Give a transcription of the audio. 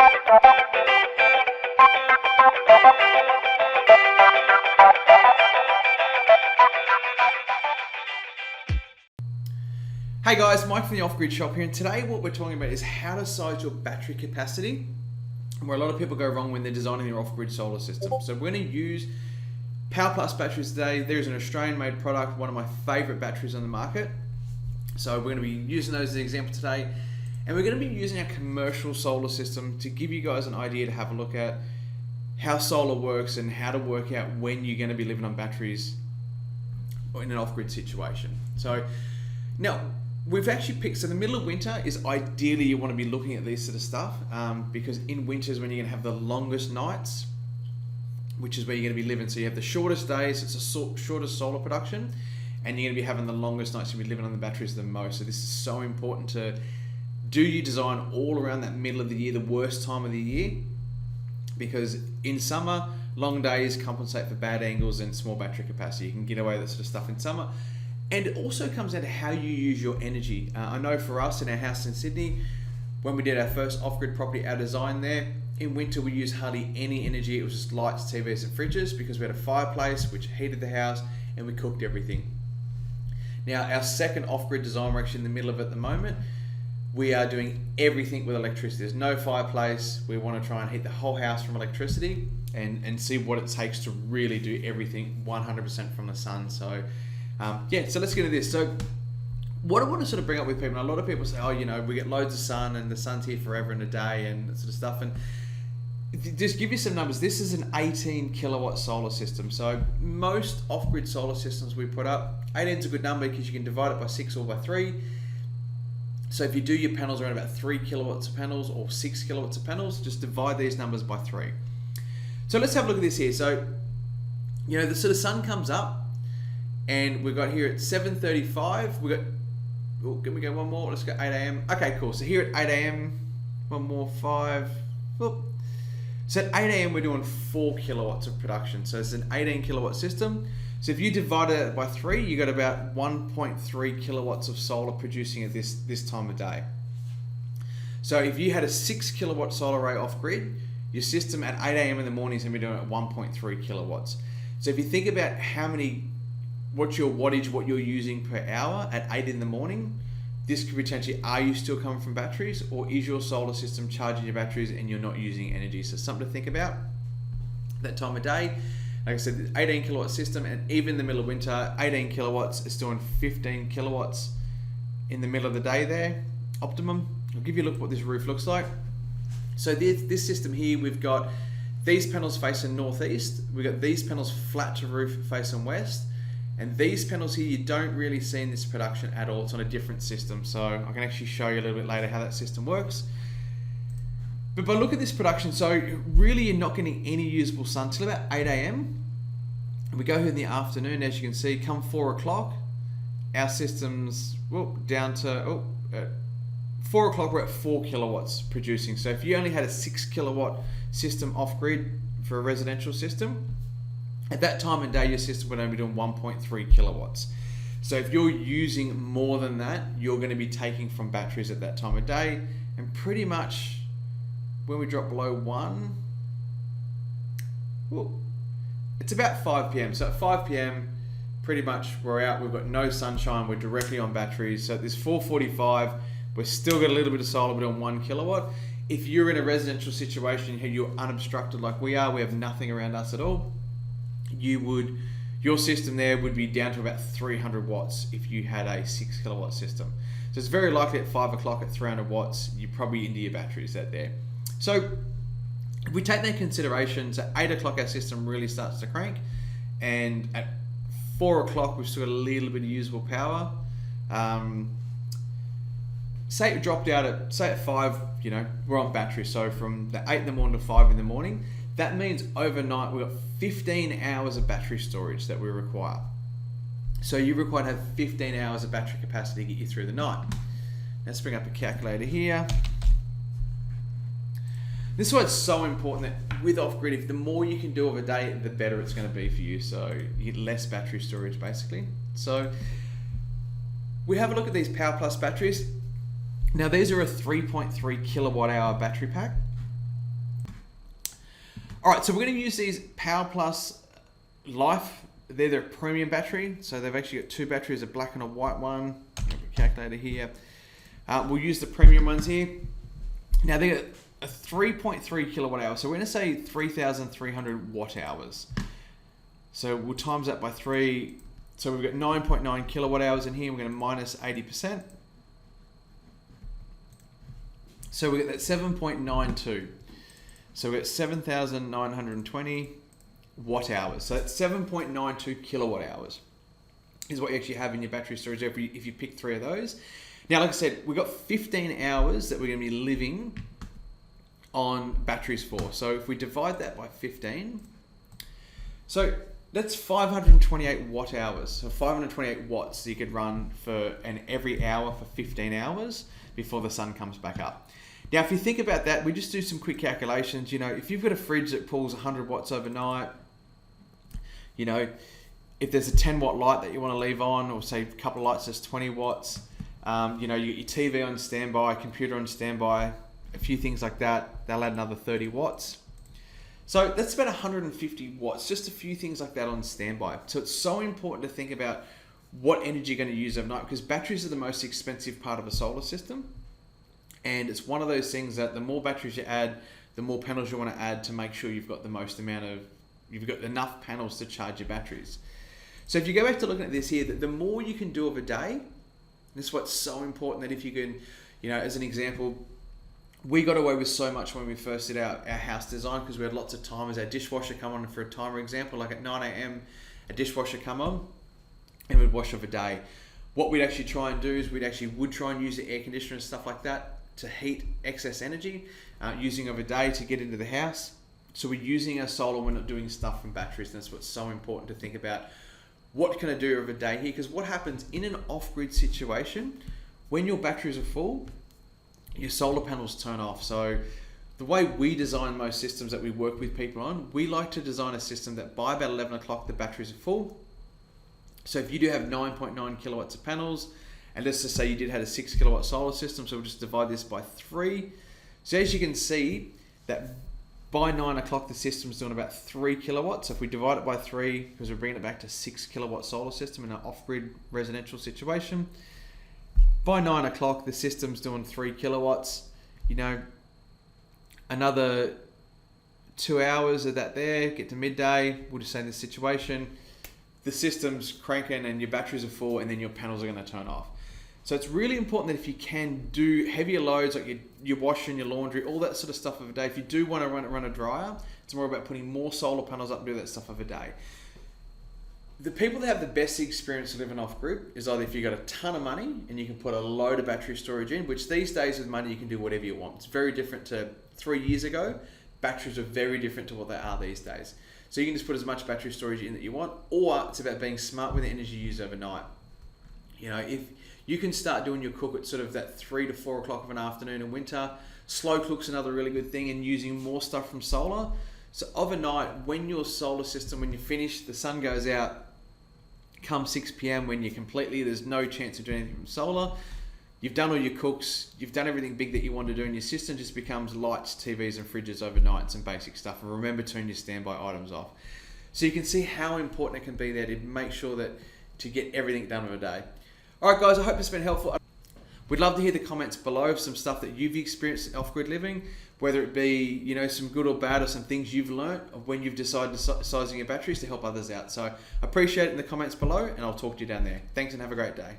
Hey guys, Mike from the Off-Grid Shop here, and today what we're talking about is how to size your battery capacity, where a lot of people go wrong when they're designing their off-grid solar system. So we're going to use Powerplus Batteries today. There's an Australian-made product, one of my favourite batteries on the market. So we're going to be using those as an example today, and we're going to be using a commercial solar system to give you guys an idea to have a look at how solar works and how to work out when you're going to be living on batteries in an off-grid situation. So now, we've actually picked, so the middle of winter is ideally you want to be looking at this sort of stuff because in winter is when you're going to have the longest nights, which is where you're going to be living. So you have the shortest days, it's a shortest solar production, and you're going to be having the longest nights, you'll be living on the batteries the most. So this is so important to do your design all around that middle of the year, the worst time of the year, because in summer, long days compensate for bad angles and small battery capacity. You can get away with that sort of stuff in summer. And it also comes down to how you use your energy. I know for us in our house in Sydney, when we did our first off-grid property, our design there, in winter we used hardly any energy. It was just lights, TVs and fridges because we had a fireplace which heated the house and we cooked everything. Now our second off-grid design, we're actually in the middle of it at the moment. We are doing everything with electricity. There's no fireplace. We want to try and heat the whole house from electricity and see what it takes to really do everything 100% from the sun. So yeah, so let's get into this. So what I want to sort of bring up with people, and a lot of people say, oh, you know, we get loads of sun and the sun's here forever and a day and that sort of stuff. And just give you some numbers. This is an 18 kilowatt solar system. So most off-grid solar systems we put up, 18 is a good number because you can divide it by 6 or by 3. So if you do your panels around about 3 kilowatts of panels or 6 kilowatts of panels, just divide these numbers by 3. So let's have a look at this here. So, you know, the sort of sun comes up, and we've got here at 7:35, we got, oh, can we go one more? Let's go 8 a.m. Okay, cool. So here at 8 a.m, one more, 5, whoop. So at 8 a.m, we're doing 4 kilowatts of production. So it's an 18 kilowatt system. So if you divide it by 3, you got about 1.3 kilowatts of solar producing at this time of day. So if you had a 6 kilowatt solar array off grid, your system at 8 a.m. in the morning is going to be doing at 1.3 kilowatts. So if you think about what's your wattage, what you're using per hour at 8 in the morning, this could potentially, are you still coming from batteries, or is your solar system charging your batteries and you're not using energy? So something to think about that time of day. Like I said, 18 kilowatt system, and even in the middle of winter, 18 kilowatts is doing 15 kilowatts in the middle of the day there, optimum. I'll give you a look at what this roof looks like. So this system here, we've got these panels facing northeast, we've got these panels flat to roof facing west, and these panels here, you don't really see in this production at all. It's on a different system. So I can actually show you a little bit later how that system works. But by look at this production, so really you're not getting any usable sun till about 8 a.m. We go here in the afternoon, as you can see, come 4 o'clock, our system's down to, 4 o'clock we're at 4 kilowatts producing. So if you only had a 6 kilowatt system off grid for a residential system, at that time of day, your system would only be doing 1.3 kilowatts. So if you're using more than that, you're going to be taking from batteries at that time of day. And pretty much when we drop below 1, it's about 5 p.m. So at 5 p.m, pretty much we're out. We've got no sunshine. We're directly on batteries. So at this 4:45, we're still got a little bit of solar, but on 1 kilowatt. If you're in a residential situation, you're unobstructed like we are, we have nothing around us at all, your system there would be down to about 300 watts if you had a 6 kilowatt system. So it's very likely at 5 o'clock at 300 watts, you're probably into your batteries out there. So if we take that into consideration, so 8 o'clock our system really starts to crank, and at 4 o'clock we've still got a little bit of usable power. Say it dropped out at, say at 5, you know, we're on battery. So from the 8 in the morning to 5 in the morning, that means overnight we've got 15 hours of battery storage that we require. So you require to have 15 hours of battery capacity to get you through the night. Let's bring up a calculator here. This is why it's so important that with off-grid, if the more you can do of a day, the better it's going to be for you. So you get less battery storage basically. So we have a look at these Powerplus batteries. Now these are a 3.3 kilowatt hour battery pack. All right, so we're going to use these Powerplus Life. They're their premium battery. So they've actually got two batteries, a black and a white one. Calculator here. We'll use the premium ones here. Now they got a 3.3 kilowatt hour. So we're going to say 3,300 watt hours. So we'll times that by 3. So we've got 9.9 kilowatt hours in here. We're going to minus 80%. So we get that 7.92. So we're at 7,920 watt hours. So that's 7.92 kilowatt hours is what you actually have in your battery storage if you pick 3 of those. Now, like I said, we've got 15 hours that we're going to be living on batteries for. So if we divide that by 15, so that's 528 watt hours. So 528 watts you could run for every hour for 15 hours before the sun comes back up. Now, if you think about that, we just do some quick calculations. You know, if you've got a fridge that pulls 100 watts overnight, you know, if there's a 10 watt light that you want to leave on, or say a couple of lights that's 20 watts, you know, you get your TV on standby, computer on standby, a few things like that, they'll add another 30 watts. So that's about 150 watts, just a few things like that on standby. So it's so important to think about what energy you're going to use overnight, because batteries are the most expensive part of a solar system. And it's one of those things that the more batteries you add, the more panels you want to add to make sure you've got you've got enough panels to charge your batteries. So if you go back to looking at this here, the more you can do of a day, this is what's so important, that if you can, you know, as an example, we got away with so much when we first did our house design because we had lots of timers. Our dishwasher come on for a timer example, like at 9 a.m, a dishwasher come on and we'd wash off a day. What we'd actually try and do is would try and use the air conditioner and stuff like that to heat excess energy, using of a day to get into the house. So we're using our solar, we're not doing stuff from batteries, and that's what's so important to think about. What can I do over a day here? Because what happens in an off-grid situation, when your batteries are full, your solar panels turn off. So the way we design most systems that we work with people on, we like to design a system that by about 11 o'clock, the batteries are full. So if you do have 9.9 kilowatts of panels, and let's just say you did have a 6 kilowatt solar system, so we'll just divide this by 3. So as you can see, that by 9 o'clock, the system's doing about 3 kilowatts. So if we divide it by 3, because we're bringing it back to 6 kilowatt solar system in an off-grid residential situation, by 9 o'clock, the system's doing 3 kilowatts. You know, another 2 hours of that there, get to midday, we'll just say in this situation, the system's cranking and your batteries are full, and then your panels are going to turn off. So it's really important that if you can do heavier loads like your washing, your laundry, all that sort of stuff of a day, if you do want to run a dryer, it's more about putting more solar panels up and do that stuff of a day. The people that have the best experience living off-grid is either if you've got a ton of money and you can put a load of battery storage in, which these days with money you can do whatever you want. It's very different to 3 years ago. Batteries are very different to what they are these days. So you can just put as much battery storage in that you want, or it's about being smart with the energy you use overnight. You know, if you can start doing your cook at sort of that 3 to 4 o'clock of an afternoon in winter. Slow cook's another really good thing, and using more stuff from solar. So overnight, when your solar system, when you finish, the sun goes out, come 6 p.m. when you're completely, there's no chance of doing anything from solar. You've done all your cooks, you've done everything big that you want to do, and your system just becomes lights, TVs, and fridges overnight, and some basic stuff. And remember, turn your standby items off. So you can see how important it can be there to make sure that to get everything done in a day. All right, guys, I hope this has been helpful. We'd love to hear the comments below of some stuff that you've experienced off-grid living, whether it be, you know, some good or bad, or some things you've learned of when you've decided to sizing your batteries to help others out. So I appreciate it in the comments below, and I'll talk to you down there. Thanks and have a great day.